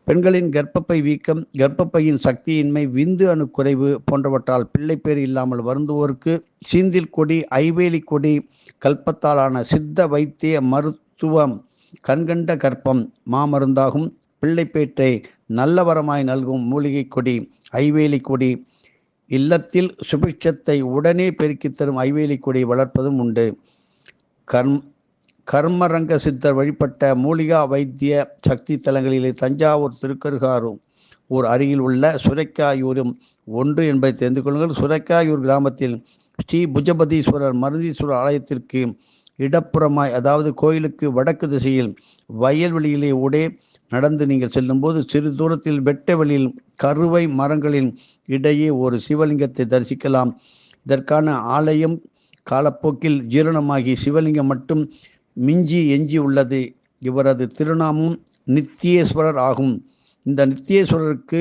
பெண்களின் கர்ப்பப்பை வீக்கம், கர்ப்பப்பையின் சக்தியின்மை, விந்து அணு குறைவு போன்றவற்றால் பிள்ளைப்பேறு இல்லாமல் வருந்துவோருக்கு சீந்தில் கொடி, ஐவேலி கொடி, கல்பத்தாலான சித்த வைத்திய மருத்துவம் கண்கண்ட கற்பம் மாமருந்தாகும். பிள்ளைப்பேற்றை நல்லவரமாய் நல்கும் மூலிகை கொடி ஐவேலி கொடி. இல்லத்தில் சுபிட்சத்தை உடனே பெருக்கித் தரும் ஐவேலி கொடி வளர்ப்பதும் உண்டு. கர்மரங்க சித்தர் வழிபட்ட மூலிகா வைத்திய சக்தி தலங்களிலே தஞ்சாவூர், திருக்கருகாரும் அருகில் உள்ள சுரைக்காயூரும் ஒன்று என்பதை தெரிந்து கொள்ளுங்கள். சுரைக்காயூர் கிராமத்தில் ஸ்ரீ புஜபதீஸ்வரர் மருதீஸ்வரர் ஆலயத்திற்கு இடப்புறமாய், அதாவது கோயிலுக்கு வடக்கு திசையில் வயல்வெளியிலே ஊடே நடந்து நீங்கள் செல்லும்போது சிறு தூரத்தில் வெட்ட வெளியில் கருவை மரங்களின் இடையே ஒரு சிவலிங்கத்தை தரிசிக்கலாம். இதற்கான ஆலயம் காலப்போக்கில் ஜீரணமாகி சிவலிங்கம் மட்டும் எஞ்சி உள்ளது. இவரது திருநாமம் நித்தியேஸ்வரர் ஆகும். இந்த நித்தியேஸ்வரருக்கு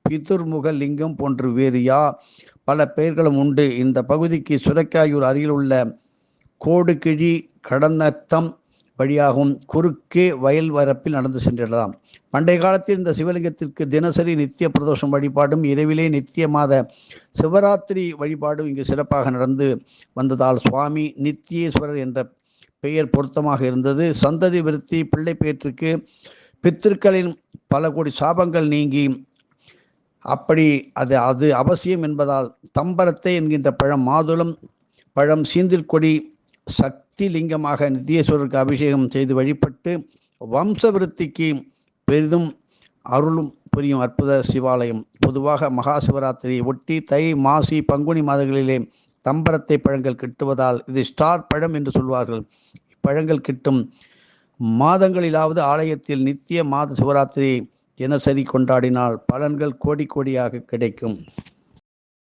பிதுர்முக லிங்கம் போன்று வேறு பல பெயர்களும் உண்டு. இந்த பகுதிக்கு சுரைக்காயூர் அருகில் உள்ள கோடுகிழி கடந்தத்தம் வழியாகவும் குறுக்கே வயல் வரப்பில் நடந்து சென்றிடலாம். பண்டைய காலத்தில் இந்த சிவலிங்கத்திற்கு தினசரி நித்திய பிரதோஷம் வழிபாடும் இரவிலே நித்திய மாத சிவராத்திரி வழிபாடும் இங்கு சிறப்பாக நடந்து வந்ததால் சுவாமி நித்தியேஸ்வரர் என்ற பெயர் பொருத்தமாக இருந்தது. சந்ததி விருத்தி, பிள்ளை பேற்றுக்கு பித்திருக்களின் பல கோடி சாபங்கள் நீங்கி அப்படி அது அவசியம் என்பதால் தம்பரத்தை என்கின்ற பழம், மாதுளம் பழம், சீந்தில் கொடி சக்தி லிங்கமாக நித்தியேஸ்வரருக்கு அபிஷேகம் செய்து வழிபட்டு வம்ச விருத்திக்கு பெரிதும் அருளும் புரியும் அற்புத சிவாலயம். பொதுவாக மகா சிவராத்திரியை ஒட்டி தை, மாசி, பங்குனி மாதங்களிலே தம்பரத்தை பழங்கள் கிட்டுவதால் இது ஸ்டார் பழம் என்று சொல்வார்கள். இப்பழங்கள் கிட்டும் மாதங்களிலாவது ஆலயத்தில் நித்திய மாத சிவராத்திரி தினசரி கொண்டாடினால் பலன்கள் கோடி கோடியாக கிடைக்கும்.